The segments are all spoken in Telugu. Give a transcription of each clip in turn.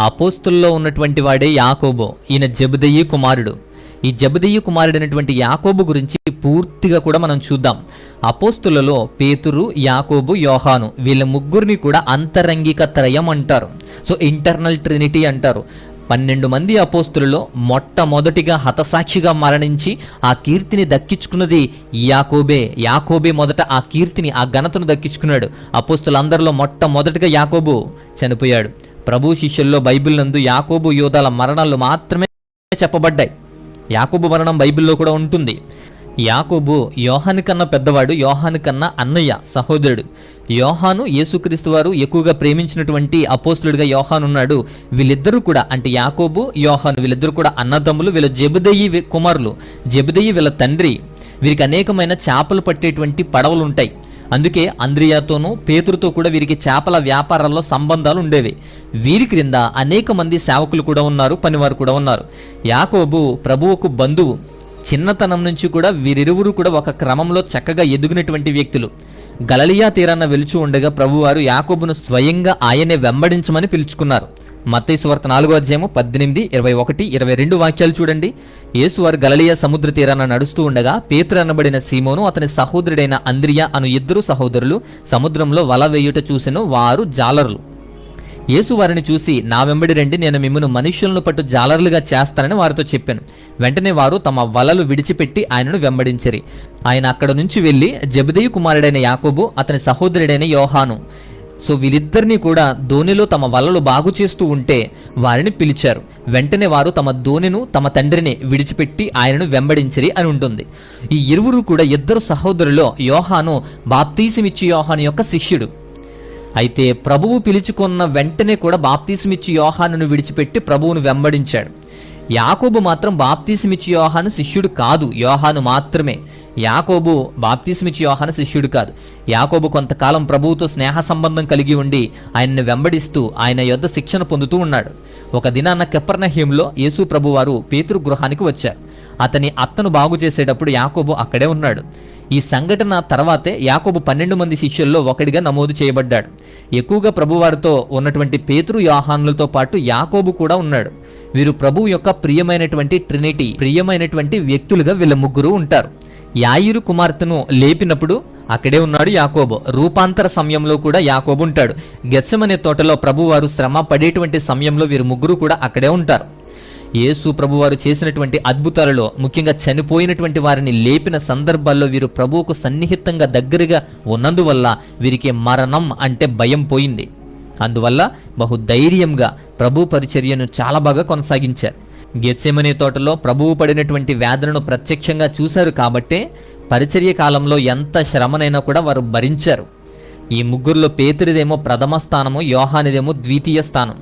అపోస్తుల్లో ఉన్నటువంటి వాడే యాకోబు. ఈయన జెబెదయి కుమారుడు. ఈ జెబెదయి కుమారుడైనటువంటి యాకోబు గురించి పూర్తిగా కూడా మనం చూద్దాం. అపోస్తులలో పేతురు, యాకోబు, యోహాను వీళ్ళ ముగ్గురిని కూడా అంతరంగిక త్రయం అంటారు. సో ఇంటర్నల్ ట్రినిటీ అంటారు. 12 మంది అపోస్తులలో మొట్టమొదటిగా హతసాక్షిగా మరణించి ఆ కీర్తిని దక్కించుకున్నది యాకోబే మొదట ఆ కీర్తిని, ఆ ఘనతను దక్కించుకున్నాడు. అపోస్తులందరిలో మొట్టమొదటిగా యాకోబు చనిపోయాడు. ప్రభు శిష్యుల్లో బైబిల్ నందు యాకోబు, యోధాల మరణాలు మాత్రమే చెప్పబడ్డాయి. యాకోబు మరణం బైబిల్లో కూడా ఉంటుంది. యాకోబు యోహాను కన్నా పెద్దవాడు, యోహాను కన్నా అన్నయ్య, సహోదరుడు. యోహాను యేసుక్రీస్తు వారు ఎక్కువగా ప్రేమించినటువంటి అపోస్తులుడిగా యోహాను ఉన్నాడు. వీళ్ళిద్దరూ కూడా, అంటే యాకోబు, యోహాను వీళ్ళిద్దరూ కూడా అన్నదమ్ములు. వీళ్ళ జెబెదయి కుమారులు. జెబెదయి వీళ్ళ తండ్రి. వీరికి అనేకమైన చేపలు పట్టేటువంటి పడవలు ఉంటాయి. అందుకే అంద్రియాతోనూ పేతురుతో కూడా వీరికి చేపల వ్యాపారాల్లో సంబంధాలు ఉండేవి. వీరి క్రింద అనేక మంది సేవకులు కూడా ఉన్నారు, పనివారు కూడా ఉన్నారు. యాకోబు ప్రభువుకు బంధువు. చిన్నతనం నుంచి కూడా వీరిరువురు కూడా ఒక క్రమంలో చక్కగా ఎదిగినటువంటి వ్యక్తులు. గలిలయ తీరాన వెలుచు ఉండగా ప్రభువారు యాకోబును స్వయంగా ఆయనే వెంబడించమని పిలుచుకున్నారు. మత్తయి సువార్త 4:18, 21, 22 వాక్యాలు చూడండి. యేసువారు గలిలయ సముద్ర తీరాన నడుస్తూ ఉండగా పేతురు అనబడిన సీమోను, అతని సహోదరుడైన అంద్రియ అను 2 సహోదరులు సముద్రంలో వల వేయుట చూసెను. వారు జాలరులు. యేసు వారిని చూసి, నా వెంబడి రండి, నేను మిమ్మల్ని మనుష్యులను పట్టు జాలరులుగా చేస్తానని వారితో చెప్పాను. వెంటనే వారు తమ వలలు విడిచిపెట్టి ఆయనను వెంబడించిరి. ఆయన అక్కడ నుంచి వెళ్ళి జెబెదయి కుమారుడైన యాకోబు, అతని సహోదరుడైన యోహాను, సో వీళ్ళిద్దరినీ కూడా దోణిలో తమ వలలు బాగు చేస్తూ ఉంటే వారిని పిలిచారు. వెంటనే వారు తమ దోణిను, తమ తండ్రిని విడిచిపెట్టి ఆయనను వెంబడించిరి అని ఉంటుంది. ఈ ఇరువురు కూడా, 2 సహోదరులో యోహాను బాప్తీసమిచ్చి యోహాను యొక్క శిష్యుడు. అయితే ప్రభువు పిలుచుకున్న వెంటనే కూడా బాప్తీసమిచ్చి యోహానును విడిచిపెట్టి ప్రభువును వెంబడించాడు. యాకోబు మాత్రం బాప్తీసమిచ్చి యోహాను శిష్యుడు కాదు, యోహాను మాత్రమే. యాకోబు బాప్తీసమిచ్చి యోహాను శిష్యుడు కాదు. యాకోబు కొంతకాలం ప్రభువుతో స్నేహ సంబంధం కలిగి ఉండి ఆయన్ని వెంబడిస్తూ ఆయన యొద్ద శిక్షణ పొందుతూ ఉన్నాడు. ఒక దినాన కపెర్నహూములో యేసు ప్రభువారు పేతురు గృహానికి వచ్చారు. అతని అత్తను బాగు చేసేటప్పుడు యాకోబు అక్కడే ఉన్నాడు. ఈ సంఘటన తర్వాతే యాకోబు 12 మంది శిష్యుల్లో ఒకడిగా నమోదు చేయబడ్డాడు. ఎక్కువగా ప్రభువారితో ఉన్నటువంటి పేతురు, యోహానులతో పాటు యాకోబు కూడా ఉన్నాడు. వీరు ప్రభువు యొక్క ప్రియమైనటువంటి ట్రినిటీ, ప్రియమైనటువంటి వ్యక్తులుగా వీళ్ళ ముగ్గురు ఉంటారు. యాయిరు కుమార్తెను లేపినప్పుడు అక్కడే ఉన్నాడు యాకోబు. రూపాంతర సమయంలో కూడా యాకోబు ఉంటాడు. గెత్సెమనే తోటలో ప్రభువారు శ్రమ పడేటువంటి సమయంలో వీరు ముగ్గురు కూడా అక్కడే ఉంటారు. యేసు ప్రభువారు చేసినటువంటి అద్భుతాలలో, ముఖ్యంగా చనిపోయినటువంటి వారిని లేపిన సందర్భాల్లో వీరు ప్రభువుకు సన్నిహితంగా దగ్గరగా ఉన్నందువల్ల వీరికి మరణం అంటే భయం పోయింది. అందువల్ల బహుధైర్యంగా ప్రభు పరిచర్యను చాలా బాగా కొనసాగించారు. గెత్సెమనే తోటలో ప్రభువు పడినటువంటి వేదనను ప్రత్యక్షంగా చూశారు కాబట్టే పరిచర్య కాలంలో ఎంత శ్రమనైనా కూడా వారు భరించారు. ఈ ముగ్గురులో పేతురిదేమో ప్రథమ స్థానము, యోహానిదేమో ద్వితీయ స్థానం.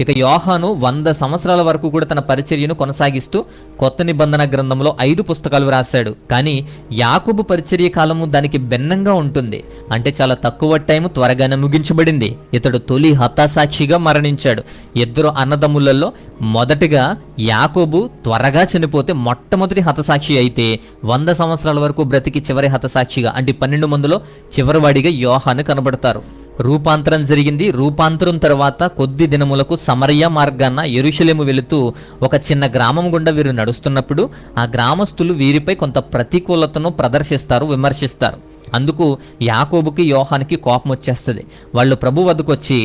ఇక యోహాను 100 సంవత్సరాల వరకు కూడా తన పరిచర్యను కొనసాగిస్తూ కొత్త నిబంధన గ్రంథంలో 5 పుస్తకాలు వ్రాశాడు. కానీ యాకోబు పరిచర్య కాలము దానికి భిన్నంగా ఉంటుంది. అంటే చాలా తక్కువ టైం త్వరగానే ముగించబడింది. ఇతడు తొలి హతసాక్షిగా మరణించాడు. 2 అన్నదమ్ములలో మొదటిగా యాకోబు త్వరగా చనిపోతే మొట్టమొదటి హతసాక్షి అయితే 100 సంవత్సరాల వరకు బ్రతికి చివరి హతసాక్షిగా, అంటే 12 మందిలో చివరివాడిగా యోహాను కనబడతారు. రూపాంతరం జరిగింది. రూపాంతరం తర్వాత కొద్ది దినములకు సమరయ మార్గాన యెరూషలేము వెళుతూ ఒక చిన్న గ్రామం గుండా వీరు నడుస్తున్నప్పుడు ఆ గ్రామస్తులు వీరిపై కొంత ప్రతికూలతను ప్రదర్శిస్తారు, విమర్శిస్తారు. అందుకు యాకోబుకి, యోహానికి కోపం వచ్చేస్తుంది. వాళ్ళు ప్రభు వద్దకు వచ్చి,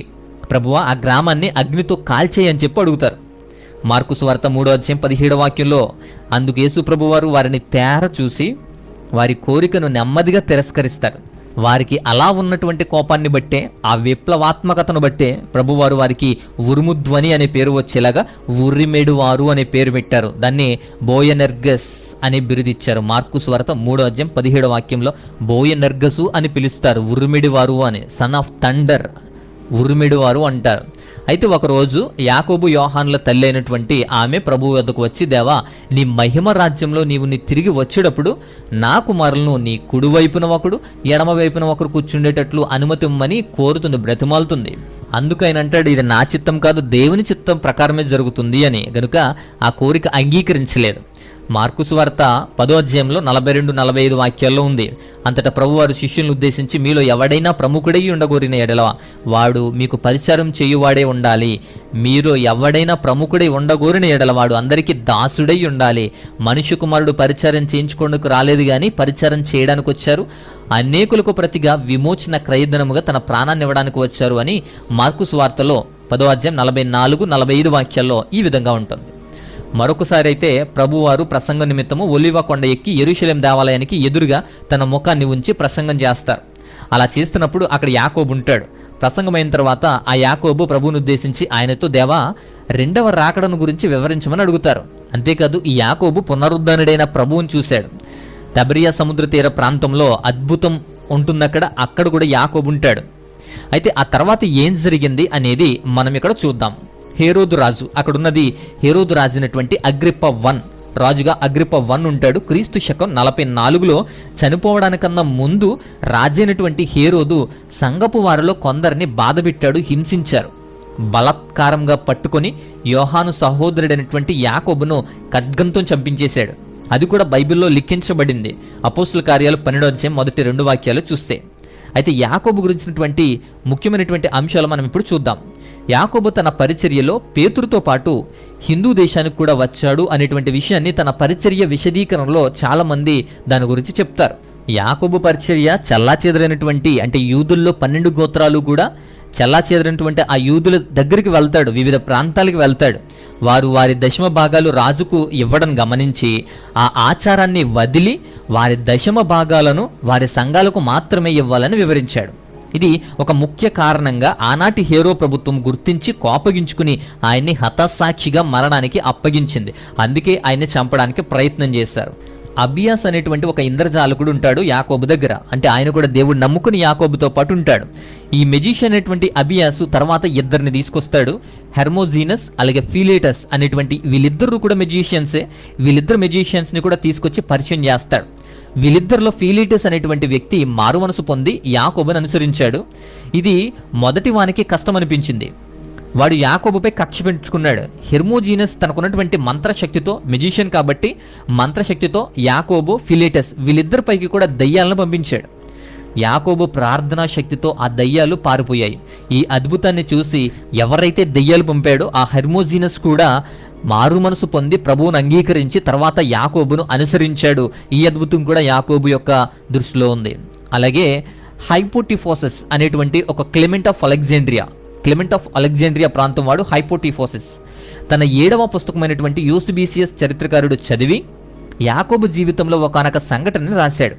ప్రభువా ఆ గ్రామాన్ని అగ్నితో కాల్చేయని చెప్పి అడుగుతారు. మార్కు సువార్త 3:17 వాక్యంలో, అందుకు యేసు ప్రభువారు వారిని తేర చూసి వారి కోరికను నెమ్మదిగా తిరస్కరిస్తారు. వారికి అలా ఉన్నటువంటి కోపాన్ని బట్టే, ఆ విప్లవాత్మకతను బట్టే ప్రభువారు వారికి ఉరుముధ్వని అనే పేరు వచ్చేలాగా ఉర్రిమెడువారు అనే పేరు పెట్టారు. దాన్ని బోయనెర్గస్ అనే బిరుదిచ్చారు. మార్కు సువార్త 3:17 వాక్యంలో బోయనెర్గసు అని పిలుస్తారు. ఉర్రిమెడివారు అని, సన్ ఆఫ్ థండర్, ఉర్రిమెడివారు అంటారు. అయితే ఒకరోజు యాకోబు, యోహానుల తల్లి అయినటువంటి ఆమె ప్రభువు వద్దకు వచ్చి, దేవా నీ మహిమ రాజ్యంలో నీవు తిరిగి వచ్చేటప్పుడు నా కుమారులను నీ కుడివైపున ఒకడు, ఎడమ వైపున ఒకరు కూర్చుండేటట్లు అనుమతి ఇమ్మని కోరుతుంది, బ్రతిమాలుతుంది. అందుకైనంటాడు, ఇది నా చిత్తం కాదు, దేవుని చిత్తం ప్రకారమే జరుగుతుంది అని. గనుక ఆ కోరిక అంగీకరించలేదు. మార్కు సువార్త 10వ అధ్యాయంలో 42-45 వాక్యాల్లో ఉంది. అంతటా ప్రభువారు శిష్యులను ఉద్దేశించి, మీలో ఎవడైనా ప్రముఖుడై ఉండగోరిన ఎడల వాడు మీకు పరిచారం చేయువాడే ఉండాలి. మీరు ఎవడైనా ప్రముఖుడై ఉండగోరిన ఎడల వాడు అందరికీ దాసుడై ఉండాలి. మనుష్య కుమారుడు పరిచారం చేయించుకోవడానికి రాలేదు కానీ పరిచారం చేయడానికి వచ్చారు. అనేకులకు ప్రతిగా విమోచన క్రయధనముగా తన ప్రాణాన్ని ఇవ్వడానికి వచ్చారు అని మార్కు సువార్తలో 10వ అధ్యాయం 44-45 వాక్యాల్లో ఈ విధంగా ఉంటుంది. మరొకసారి అయితే ప్రభువారు ప్రసంగం నిమిత్తము ఒలీవ కొండ ఎక్కి యెరూషలేం దేవాలయానికి ఎదురుగా తన ముఖాన్ని ఉంచి ప్రసంగం చేస్తారు. అలా చేస్తున్నప్పుడు అక్కడ యాకోబు ఉంటాడు. ప్రసంగమైన తర్వాత ఆ యాకోబు ప్రభువును ఉద్దేశించి ఆయనతో, దేవా, రెండవ రాకడను గురించి వివరించమని అడుగుతారు. అంతేకాదు ఈ యాకోబు పునరుద్ధరణుడైన ప్రభువుని చూశాడు. తబరియా సముద్ర తీర ప్రాంతంలో అద్భుతం ఉంటుందక్కడ. అక్కడ కూడా యాకోబు ఉంటాడు. అయితే ఆ తర్వాత ఏం జరిగింది అనేది మనం ఇక్కడ చూద్దాం. హేరోదు రాజు, అక్కడున్నది హేరోదు రాజైనటువంటి అగ్రిప్ప 1 రాజుగా అగ్రిప్ప 1 ఉంటాడు. క్రీస్తు శకం 44లో చనిపోవడానికన్నా ముందు రాజైనటువంటి హేరోదు సంగపు వారిలో కొందరిని బాధపెట్టాడు, హింసించారు. బలాత్కారంగా పట్టుకొని యోహాను సహోదరుడైనటువంటి యాకోబును ఖడ్గంతో చంపించేశాడు. అది కూడా బైబిల్లో లిఖించబడింది. అపోస్తుల కార్యాలు 12వ అధ్యాయం మొదటి 2 వాక్యాలు చూస్తే. అయితే యాకోబు గురించినటువంటి ముఖ్యమైనటువంటి అంశాలు మనం ఇప్పుడు చూద్దాం. యాకోబు తన పరిచర్యలో పేతురుతో పాటు హిందూ దేశానికి కూడా వచ్చాడు అనేటువంటి విషయాన్ని తన పరిచర్య విశదీకరణలో చాలామంది దాని గురించి చెప్తారు. యాకోబు పరిచర్య చల్లాచెదరైనటువంటి, అంటే యూదుల్లో 12 గోత్రాలు కూడా చల్లాచెదరైనటువంటి ఆ యూదుల దగ్గరికి వెళ్తాడు, వివిధ ప్రాంతాలకు వెళ్తాడు. వారు వారి దశమ భాగాలు రాజుకు ఇవ్వడం గమనించి ఆ ఆచారాన్ని వదిలి వారి దశమ భాగాలను వారి సంఘాలకు మాత్రమే ఇవ్వాలని వివరించాడు. ఇది ఒక ముఖ్య కారణంగా ఆనాటి హేరో ప్రభుత్వం గుర్తించి కోపగించుకుని ఆయన్ని హతసాక్షిగా మరణానికి అప్పగించింది. అందుకే ఆయన్ని చంపడానికి ప్రయత్నం చేశారు. అబియాస్ అనేటువంటి ఒక ఇంద్రజాలకుడు ఉంటాడు యాకోబు దగ్గర. అంటే ఆయన కూడా దేవుడు నమ్ముకుని యాకోబుతో పాటు ఉంటాడు. ఈ మెజిషియన్ అనేటువంటి అబియాసు తర్వాత ఇద్దరిని తీసుకొస్తాడు, హెర్మోజీనస్ అలాగే ఫిలేటస్ అనేటువంటి వీళ్ళిద్దరూ కూడా మెజిషియన్సే. వీళ్ళిద్దరు మెజిషియన్స్ని కూడా తీసుకొచ్చి పరిచయం చేస్తాడు. వీళ్ళిద్దరిలో ఫిలేటస్ అనేటువంటి వ్యక్తి మారు మనసు పొంది యాకోబుని అనుసరించాడు. ఇది మొదటి వానికి కష్టం అనిపించింది. వాడు యాకోబుపై కక్ష పెంచుకున్నాడు. హెర్మోజీనస్ తనకున్నటువంటి మంత్రశక్తితో, మెజిషియన్ కాబట్టి మంత్రశక్తితో యాకోబు, ఫిలేటస్ వీళ్ళిద్దరిపైకి కూడా దయ్యాలను పంపించాడు. యాకోబు ప్రార్థనా శక్తితో ఆ దయ్యాలు పారిపోయాయి. ఈ అద్భుతాన్ని చూసి ఎవరైతే దయ్యాలు పంపాడో ఆ హెర్మోజీనస్ కూడా మారు మనసు పొంది ప్రభువును అంగీకరించి తర్వాత యాకోబును అనుసరించాడు. ఈ అద్భుతం కూడా యాకోబు యొక్క దృష్టిలో ఉంది. అలాగే హైపోటిఫోసస్ అనేటువంటి ఒక క్లెమెంట్ ఆఫ్ అలెగ్జాండ్రియా ప్రాంతం వాడు హైపోటిఫోసస్ తన 7వ పుస్తకమైనటువంటి యూసిబిసియస్ చరిత్రకారుడు చదివి యాకోబు జీవితంలో ఒకానొక సంఘటనని రాశాడు.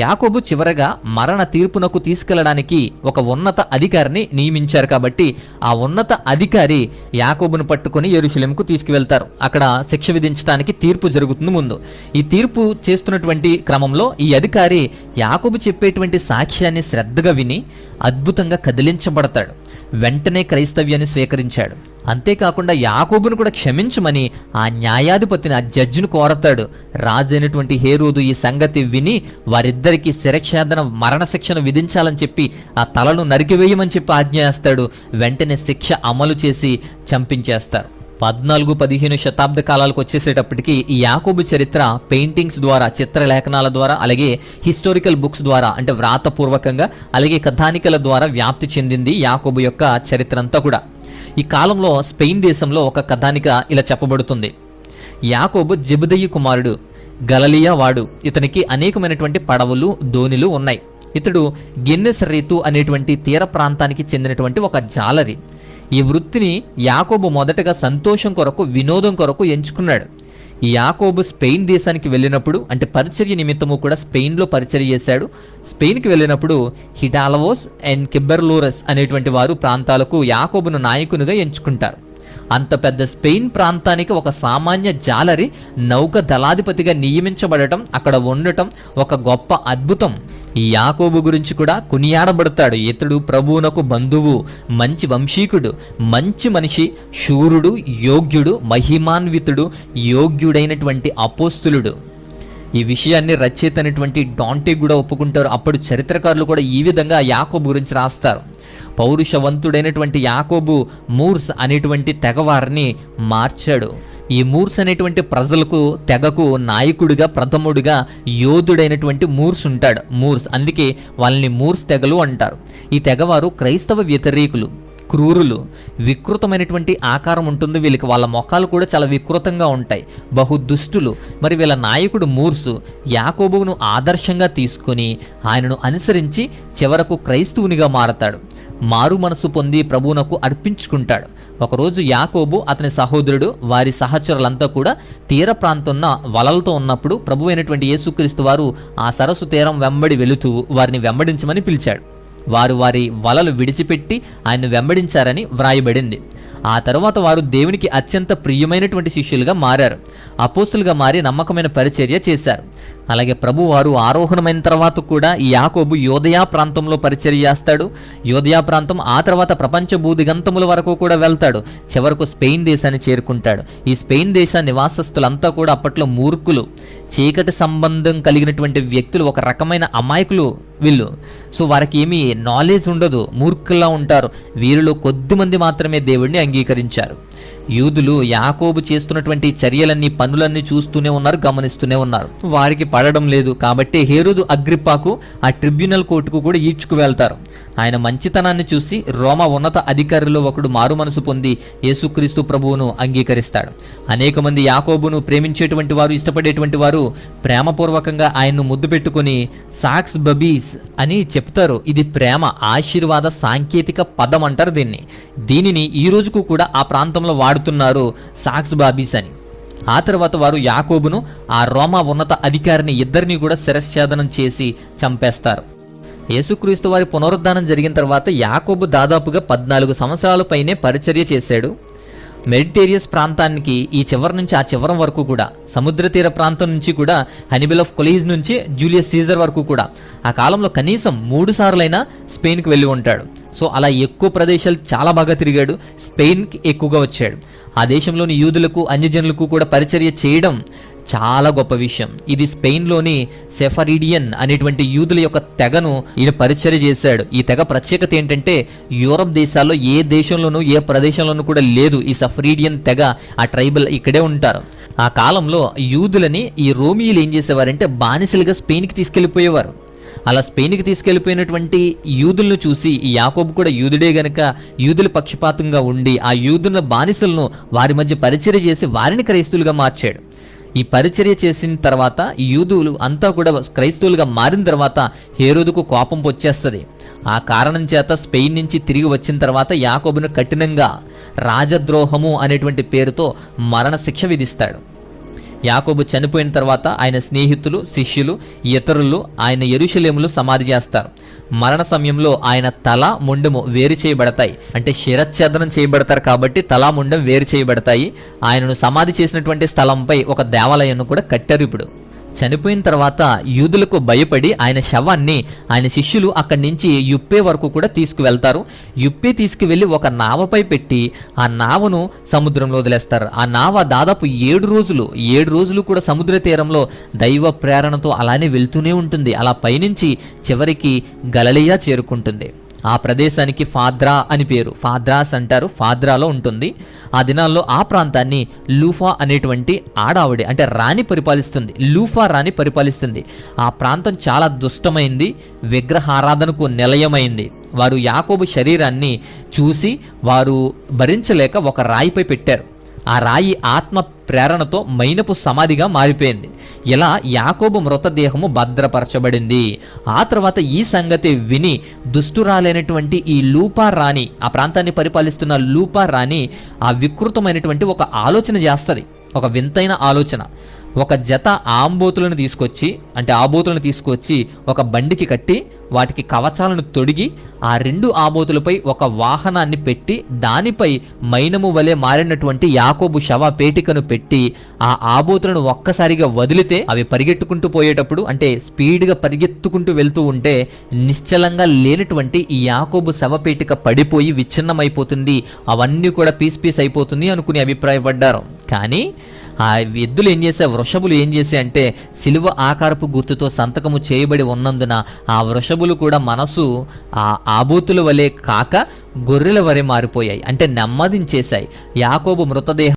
యాకోబు చివరగా మరణ తీర్పునకు తీసుకెళ్లడానికి ఒక ఉన్నత అధికారిని నియమించారు. కాబట్టి ఆ ఉన్నత అధికారి యాకోబును పట్టుకొని యెరూషలేముకు తీసుకువెళ్తారు. అక్కడ శిక్ష విధించడానికి తీర్పు జరుగుతుంది. ముందు ఈ తీర్పు చేస్తున్నటువంటి క్రమంలో ఈ అధికారి యాకోబు చెప్పేటువంటి సాక్ష్యాన్ని శ్రద్ధగా విని అద్భుతంగా కదిలించబడతాడు. వెంటనే క్రైస్తవ్యాన్ని స్వీకరించాడు. అంతేకాకుండా యాకోబును కూడా క్షమించమని ఆ న్యాయాధిపతిని, ఆ జడ్జిని కోరతాడు. రాజైనటువంటి హేరోదు ఈ సంగతి విని వారిద్దరికీ శిరక్షేదన, మరణశిక్షను విధించాలని చెప్పి ఆ తలను నరికివేయమని చెప్పి ఆజ్ఞేస్తాడు. వెంటనే శిక్ష అమలు చేసి చంపించేస్తారు. 14-15 శతాబ్ద కాలాలకు వచ్చేసేటప్పటికి ఈ యాకోబు చరిత్ర పెయింటింగ్స్ ద్వారా, చిత్రలేఖనాల ద్వారా, అలాగే హిస్టారికల్ బుక్స్ ద్వారా, అంటే వ్రాతపూర్వకంగా, అలాగే కథానికల ద్వారా వ్యాప్తి చెందింది యాకోబు యొక్క చరిత్ర అంతా కూడా. ఈ కాలంలో స్పెయిన్ దేశంలో ఒక కథానిక ఇలా చెప్పబడుతుంది. యాకోబు జెబెదయి కుమారుడు, గలిలయ వాడు. ఇతనికి అనేకమైనటువంటి పడవలు, దోణిలు ఉన్నాయి. ఇతడు గెన్నెసరీతు అనేటువంటి తీర ప్రాంతానికి చెందినటువంటి ఒక జాలరి. ఈ వృత్తిని యాకోబు మొదటగా సంతోషం కొరకు, వినోదం కొరకు ఎంచుకున్నాడు. ఈ యాకోబు స్పెయిన్ దేశానికి వెళ్ళినప్పుడు, అంటే పరిచర్య నిమిత్తము కూడా స్పెయిన్లో పరిచర్య చేశాడు. స్పెయిన్కి వెళ్ళినప్పుడు హిడాలవోస్ అండ్ కిబెర్లోరస్ అనేటువంటి వారు ప్రాంతాలకు యాకోబును నాయకునిగా ఎంచుకుంటారు. అంత పెద్ద స్పెయిన్ ప్రాంతానికి ఒక సామాన్య జాలరి నౌక దళాధిపతిగా నియమించబడటం, అక్కడ ఉండటం ఒక గొప్ప అద్భుతం. ఈ యాకోబు గురించి కూడా కొనియాడబడతాడు. ఇతడు ప్రభువునకు బంధువు, మంచి వంశీకుడు, మంచి మనిషి, శూరుడు, యోగ్యుడు, మహిమాన్వితుడు, యోగ్యుడైనటువంటి అపోస్తులుడు. ఈ విషయాన్ని రచయిత అయినటువంటి డాంటే కూడా ఒప్పుకుంటారు. అప్పుడు చరిత్రకారులు కూడా ఈ విధంగా యాకోబు గురించి రాస్తారు. పౌరుషవంతుడైనటువంటి యాకోబు మూర్స్ అనేటువంటి తెగవారిని మార్చాడు. ఈ మూర్స్ అనేటువంటి ప్రజలకు తెగకు నాయకుడిగా ప్రథముడిగా యోధుడైనటువంటి మూర్స్ ఉంటాడు. మూర్స్, అందుకే వాళ్ళని మూర్స్ తెగలు అంటారు. ఈ తెగవారు క్రైస్తవ వ్యతిరేకులు, క్రూరులు, వికృతమైనటువంటి ఆకారం ఉంటుంది వీళ్ళకి. వాళ్ళ మొఖాలు కూడా చాలా వికృతంగా ఉంటాయి, బహుదుష్టులు. మరి వీళ్ళ నాయకుడు మూర్సు యాకోబును ఆదర్శంగా తీసుకొని ఆయనను అనుసరించి చివరకు క్రైస్తవునిగా మారతాడు. మారు మనసు పొంది ప్రభువునకు అర్పించుకుంటాడు. ఒకరోజు యాకోబు, అతని సహోదరుడు, వారి సహచరులంతా కూడా తీర ప్రాంతం వలలతో ఉన్నప్పుడు ప్రభు అయినటువంటి యేసుక్రీస్తు వారు ఆ సరస్సు తీరం వెంబడి వెళుతూ వారిని వెంబడించమని పిలిచాడు. వారు వారి వలలు విడిచిపెట్టి ఆయన్ను వెంబడించారని వ్రాయబడింది. ఆ తరువాత వారు దేవునికి అత్యంత ప్రియమైనటువంటి శిష్యులుగా మారారు. అపోస్తులుగా మారి నమ్మకమైన పరిచర్య చేశారు. అలాగే ప్రభు వారు ఆరోహణమైన తర్వాత కూడా ఈ యాకోబు యోదయా ప్రాంతంలో పరిచర్య చేస్తాడు. యోదయా ప్రాంతం, ఆ తర్వాత ప్రపంచ భూదిగంతముల వరకు కూడా వెళ్తాడు. చివరకు స్పెయిన్ దేశాన్ని చేరుకుంటాడు. ఈ స్పెయిన్ దేశ నివాసస్తులంతా కూడా అప్పట్లో మూర్ఖులు, చీకటి సంబంధం కలిగినటువంటి వ్యక్తులు, ఒక రకమైన అమాయకులు వీళ్ళు. సో వారికి ఏమీ నాలెడ్జ్ ఉండదు, మూర్ఖుల్లా ఉంటారు. వీరిలో కొద్దిమంది మాత్రమే దేవుడిని అంగీకరించారు. యూదులు యాకోబు చేస్తున్నటువంటి చర్యలన్నీ, పనులన్నీ చూస్తూనే ఉన్నారు, గమనిస్తూనే ఉన్నారు. వారికి పడడం లేదు కాబట్టి హేరోదు అగ్రిప్పాకు, ఆ ట్రిబ్యునల్ కోర్టుకు కూడా ఈడ్చుకు వెళ్తారు. ఆయన మంచితనాన్ని చూసి రోమా ఉన్నత అధికారుల్లో ఒకడు మారు మనసు పొంది యేసుక్రీస్తు ప్రభువును అంగీకరిస్తాడు. అనేక మంది యాకోబును ప్రేమించేటువంటి వారు, ఇష్టపడేటువంటి వారు ప్రేమపూర్వకంగా ఆయన్ను ముద్దు పెట్టుకొని సాక్స్ బబీస్ అని చెప్తారు. ఇది ప్రేమ ఆశీర్వాద సాంకేతిక పదం అంటారు దీనిని ఈ రోజుకు కూడా ఆ ప్రాంతంలో వాడుతున్నారు, సాక్స్ బాబీస్ అని. ఆ తర్వాత వారు యాకోబును, ఆ రోమా ఉన్నత అధికారిని ఇద్దరిని కూడా శిరశ్ఛేదనం చేసి చంపేస్తారు. యేసుక్రీస్తు వారి పునరుద్ధానం జరిగిన తర్వాత యాకోబు దాదాపుగా 14 సంవత్సరాల పైనే పరిచర్య చేశాడు. మెడిటేరియస్ ప్రాంతానికి ఈ చివరి నుంచి ఆ చివరం వరకు కూడా, సముద్ర తీర ప్రాంతం నుంచి కూడా, హనిబల్ ఆఫ్ కొలీజ్ నుంచి జూలియస్ సీజర్ వరకు కూడా ఆ కాలంలో కనీసం 3 సార్లైనా స్పెయిన్కి వెళ్ళి ఉంటాడు. సో అలా ఎక్కువ ప్రదేశాలు చాలా బాగా తిరిగాడు. స్పెయిన్కి ఎక్కువగా వచ్చాడు. ఆ దేశంలోని యూదులకు, అన్యజనులకు కూడా పరిచర్య చేయడం చాలా గొప్ప విషయం. ఇది స్పెయిన్లోని సెఫరీడియన్ అనేటువంటి యూదుల యొక్క తెగను ఈయన పరిచర్య చేశాడు. ఈ తెగ ప్రత్యేకత ఏంటంటే యూరప్ దేశాల్లో ఏ దేశంలోనూ, ఏ ప్రదేశంలోనూ కూడా లేదు ఈ సెఫరీడియన్ తెగ. ఆ ట్రైబల్ ఇక్కడే ఉంటారు. ఆ కాలంలో యూదులని ఈ రోమియోలు ఏం చేసేవారంటే బానిసలుగా స్పెయిన్కి తీసుకెళ్ళిపోయేవారు. అలా స్పెయిన్కి తీసుకెళ్ళిపోయినటువంటి యూదులను చూసి ఈ యాకోబు కూడా యూదుడే గనక యూదుల పక్షపాతంగా ఉండి ఆ యూదుల బానిసలను వారి మధ్య పరిచర్య చేసి వారిని క్రైస్తవులుగా మార్చాడు. ఈ పరిచర్య చేసిన తర్వాత యూదులు అంతా కూడా క్రైస్తవులుగా మారిన తర్వాత హేరోదుకు కోపం వచ్చేస్తుంది. ఆ కారణం చేత స్పెయిన్ నుంచి తిరిగి వచ్చిన తర్వాత యాకోబును కఠినంగా రాజద్రోహము అనేటువంటి పేరుతో మరణశిక్ష విధిస్తాడు. యాకోబు చనిపోయిన తర్వాత ఆయన స్నేహితులు, శిష్యులు, ఇతరులు ఆయన యెరూషలేములో సమాధి చేస్తారు. మరణ సమయంలో ఆయన తల, ముండము వేరు చేయబడతాయి. అంటే శిరచ్ఛేదనం చేయబడతారు కాబట్టి తల, ముండం వేరు చేయబడతాయి. ఆయనను సమాధి చేసినటువంటి స్థలంపై ఒక దేవాలయాన్ని కూడా కట్టారు. ఇప్పుడు చనిపోయిన తర్వాత యూదులకు భయపడి ఆయన శవాన్ని ఆయన శిష్యులు అక్కడి నుంచి యుప్పే వరకు కూడా తీసుకువెళ్తారు. యుప్పే తీసుకువెళ్ళి ఒక నావపై పెట్టి ఆ నావను సముద్రంలో వదిలేస్తారు. ఆ నావ దాదాపు 7 రోజులు కూడా సముద్ర తీరంలో దైవ ప్రేరణతో అలానే వెళ్తూనే ఉంటుంది. అలా పైనుంచి చివరికి గలిలయ చేరుకుంటుంది. ఆ ప్రదేశానికి ఫాద్రా అని పేరు, ఫాద్రాస్ అంటారు. ఫాద్రాలో ఉంటుంది. ఆ దినాల్లో ఆ ప్రాంతాన్ని లూఫా అనేటువంటి ఆడావిడి, అంటే రాణి పరిపాలిస్తుంది. లూఫా రాణి పరిపాలిస్తుంది. ఆ ప్రాంతం చాలా దుష్టమైంది, విగ్రహారాధనకు నిలయమైంది. వారు యాకోబు శరీరాన్ని చూసి వారు భరించలేక ఒక రాయిపై పెట్టారు. ఆ రాయి ఆత్మ ప్రేరణతో మైనపు సమాధిగా మారిపోయింది. ఇలా యాకోబు మృతదేహము భద్రపరచబడింది. ఆ తర్వాత ఈ సంగతి విని దుష్టురాలైనటువంటి ఈ లూపా రాణి, ఆ ప్రాంతాన్ని పరిపాలిస్తున్న లూపా రాణి ఆ వికృతమైనటువంటి ఒక ఆలోచన చేస్తుంది. ఒక వింతైన ఆలోచన. ఒక జత ఆంబోతులను తీసుకొచ్చి ఒక బండికి కట్టి వాటికి కవచాలను తొడిగి ఆ 2 ఆబోతులపై ఒక వాహనాన్ని పెట్టి దానిపై మైనము వలె మారినటువంటి యాకోబు శవ పేటికను పెట్టి ఆ ఆబోతులను ఒక్కసారిగా వదిలితే అవి పరిగెట్టుకుంటూ పోయేటప్పుడు, అంటే స్పీడ్గా పరిగెత్తుకుంటూ వెళ్తూ ఉంటే నిశ్చలంగా లేనటువంటి ఈ యాకోబు శవపేటిక పడిపోయి విచ్ఛిన్నమైపోతుంది, అవన్నీ కూడా పీస్ అయిపోతుంది అనుకుని అభిప్రాయపడ్డారు. కానీ ఆ ఎద్దులు ఏం చేసే, వృషభులు ఏం చేసే అంటే సిలువ ఆకారపు గుర్తుతో సంతకము చేయబడి ఉన్నందున ఆ వృషభులు కూడా మనసు ఆ ఆబోతుల వలె కాక గొర్రెల వలె మారిపోయాయి. అంటే నెమ్మదించేశాయి. యాకోబు మృతదేహం